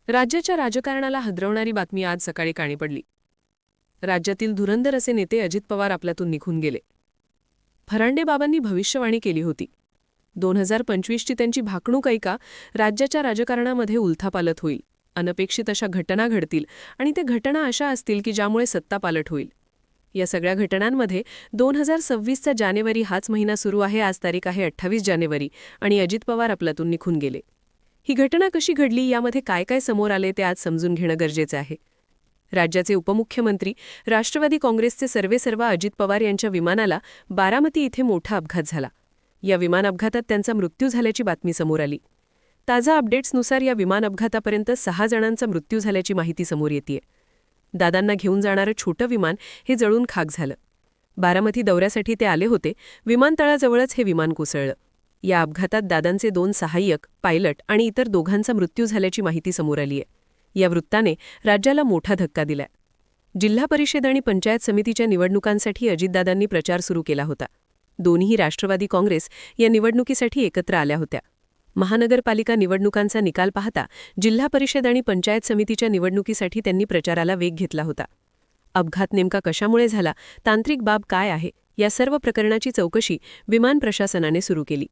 राज्याच्या राजकारणाला हादरवणारी बातमी आज सकाळी कानी पडली. राज्यातील धुरंधर असे नेते अजित पवार आपल्यातून निघून गेले. फरांडे बाबांनी भविष्यवाणी केली होती. 2025ची त्यांची भाकणूक ऐका, राज्याच्या राजकारणामध्ये उलथापालट होईल, अनपेक्षित अशा घटना घडतील आणि ते घटना अशा असतील की ज्यामुळे सत्तापालट होईल. या सगळ्या घटनांमध्ये 2026चा जानेवारी हाच महिना सुरू आहे. आज तारीख आहे 28 जानेवारी आणि अजित पवार आपल्यातून निघून गेले. ही घटना कशी घडली, यामध्ये काय काय समोर आले ते आज समजून घेणं गरजेचं आहे. राज्याचे उपमुख्यमंत्री, राष्ट्रवादी काँग्रेसचे सर्वेसर्वा अजित पवार यांच्या विमानाला बारामती इथे मोठा अपघात झाला. या विमान अपघातात त्यांचा मृत्यू झाल्याची बातमी समोर आली. ताजा अपडेट्सनुसार या विमान अपघातापर्यंत 6 जणांचा मृत्यू झाल्याची माहिती समोर येतेय. दादांना घेऊन जाणारं छोटं विमान हे जळून खाक झालं. बारामती दौऱ्यासाठी ते आले होते. विमानतळाजवळच हे विमान कोसळलं. या अपघातात दादांचे 2 सहाय्यक, पायलट आणि इतर दोघांचा मृत्यू झाल्याची माहिती समोर आलीय. या वृत्ताने राज्याला मोठा धक्का दिलाय. जिल्हा परिषद आणि पंचायत समितीच्या निवडणुकांसाठी अजितदादांनी प्रचार सुरू केला होता. दोन्ही राष्ट्रवादी काँग्रेस या निवडणुकीसाठी एकत्र आल्या होत्या. महानगरपालिका निवडणुकांचा निकाल पाहता जिल्हा परिषद आणि पंचायत समितीच्या निवडणुकीसाठी त्यांनी प्रचाराला वेग घेतला होता. अपघात नेमका कशामुळे झाला, तांत्रिक बाब काय आहे, या सर्व प्रकरणाची चौकशी विमान प्रशासनाने सुरू केली.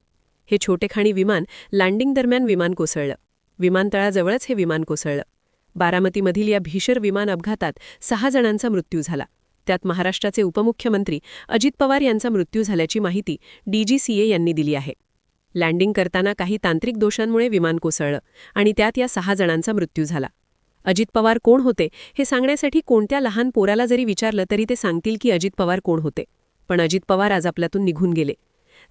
हे छोटेखानी विमान लँडिंग दरम्यान विमान कोसळलं. विमानतळाजवळच हे विमान कोसळलं. बारामतीमधील या भीषण विमान अपघातात 6 जणांचा मृत्यू झाला. त्यात महाराष्ट्राचे उपमुख्यमंत्री अजित पवार यांचा मृत्यू झाल्याची माहिती DGCA यांनी दिली आहे. लँडिंग करताना काही तांत्रिक दोषांमुळे विमान कोसळलं आणि त्यात या 6 जणांचा मृत्यू झाला. अजित पवार कोण होते हे सांगण्यासाठी कोणत्या लहान पोराला जरी विचारलं तरी ते सांगतील की अजित पवार कोण होते. पण अजित पवार आज आपल्यातून निघून गेले.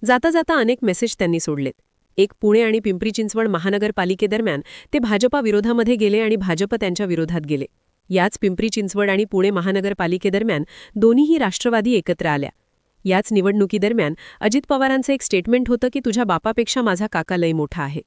जाता जाता अनेक मेसेज त्यांनी सोडलेत. एक, पुणे आणि पिंपरी चिंचवड महानगरपालिकेदरम्यान ते भाजपा विरोधामध्ये गेले आणि भाजप त्यांच्या विरोधात गेले. याच पिंपरी चिंचवड आणि पुणे महानगरपालिकेदरम्यान दोन्हीही राष्ट्रवादी एकत्र आल्या. याच निवडणुकीदरम्यान अजित पवारांचं एक स्टेटमेंट होतं की तुझ्या बापापेक्षा माझा काका लय मोठा आहे.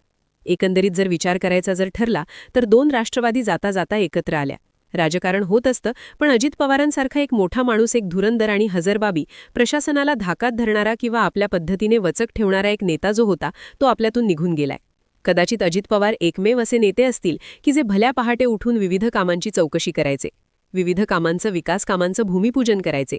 एकंदरीत जर विचार करायचा जर ठरला तर 2 राष्ट्रवादी जाता जाता एकत्र आल्या. राजकारण होत असतं, पण अजित पवारांसारखा एक मोठा माणूस, एक धुरंधर आणि हजरबाबी, प्रशासनाला धाकात धरणारा किंवा आपल्या पद्धतीने वचक ठेवणारा एक नेता जो होता तो आपल्यातून निघून गेलाय. कदाचित अजित पवार एकमेव असे नेते असतील की जे भल्या पहाटे उठून विविध कामांची चौकशी करायचे, विविध कामांचं, विकास कामांचं भूमिपूजन करायचे.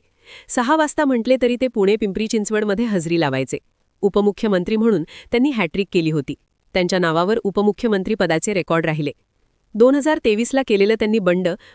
6 वाजता म्हटले तरी ते पुणे पिंपरी चिंचवडमध्ये हजेरी लावायचे. उपमुख्यमंत्री म्हणून त्यांनी हॅट्रिक केली होती. त्यांच्या नावावर उपमुख्यमंत्री पदाचे रेकॉर्ड राहिले. 2023ला केलेलं त्यांनी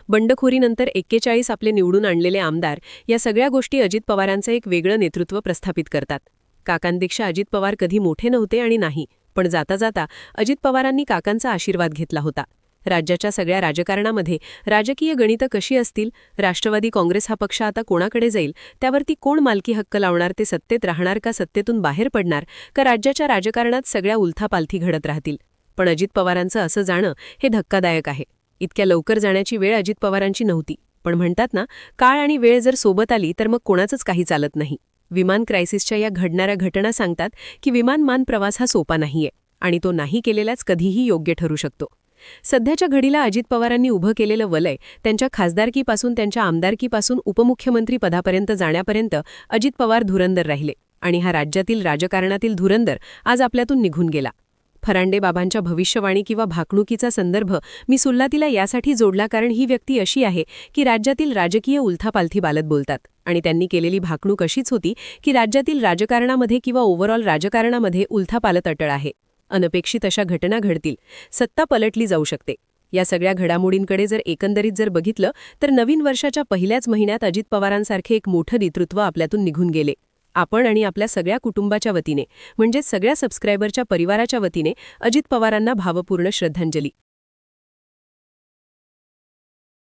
बंडखोरीनंतर 41 आपले निवडून आणलेले आमदार, या सगळ्या गोष्टी अजित पवारांचं एक वेगळं नेतृत्व प्रस्थापित करतात. काकांपेक्षा अजित पवार कधी मोठे नव्हते आणि नाही, पण जाता जाता अजित पवारांनी काकांचा आशीर्वाद घेतला होता. राज्याच्या सगळ्या राजकारणामध्ये राजकीय गणितं कशी असतील, राष्ट्रवादी काँग्रेस हा पक्ष आता कोणाकडे जाईल, त्यावरती कोण मालकी हक्क लावणार, ते सत्तेत राहणार का सत्तेतून बाहेर पडणार, का राज्याच्या राजकारणात सगळ्या उलथापालथी घडत राहतील. पण अजित पवारांचं असं जाणं हे धक्कादायक आहे. इतक्या लवकर जाण्याची वेळ अजित पवारांची नव्हती, पण म्हणतात ना, काळ आणि वेळ जर सोबत आली तर मग कोणाचंच काही चालत नाही. विमान क्रायसिसच्या या घडणाऱ्या घटना सांगतात की विमानमान प्रवास हा सोपा नाहीये आणि तो नाही केलेलाच कधीही योग्य ठरू शकतो. सध्याच्या घडीला अजित पवारांनी उभं केलेलं वलय, त्यांच्या खासदारकीपासून त्यांच्या आमदारकीपासून उपमुख्यमंत्री पदापर्यंत जाण्यापर्यंत अजित पवार धुरंधर राहिले आणि हा राज्यातील राजकारणातील धुरंधर आज आपल्यातून निघून गेला. फरांडे बाबांच्या भविष्यवाणी किंवा भाकणुकीचा संदर्भ मी सुरुवातीला यासाठी जोडला कारण ही व्यक्ती अशी आहे की राज्यातील राजकीय उलथापालथी बालत बोलतात आणि त्यांनी केलेली भाकणूक अशीच होती की राज्यातील राजकारणामध्ये किंवा ओव्हरऑल राजकारणामध्ये उलथापालत अटळ आहे. अनपेक्षित अशा घटना घडतील, सत्ता पलटली जाऊ शकते. या सगळ्या घडामोडींकडे जर एकंदरीत जर बघितलं तर नवीन वर्षाच्या पहिल्याच महिन्यात अजित पवारांसारखे एक मोठं नेतृत्व आपल्यातून निघून गेले. आपण आणि आपल्या सगळ्या कुटुंबाच्या वतीने, म्हणजेच सगळ्या सबस्क्रायबरच्या परिवाराच्या वतीने अजित पवारांना भावपूर्ण श्रद्धांजली.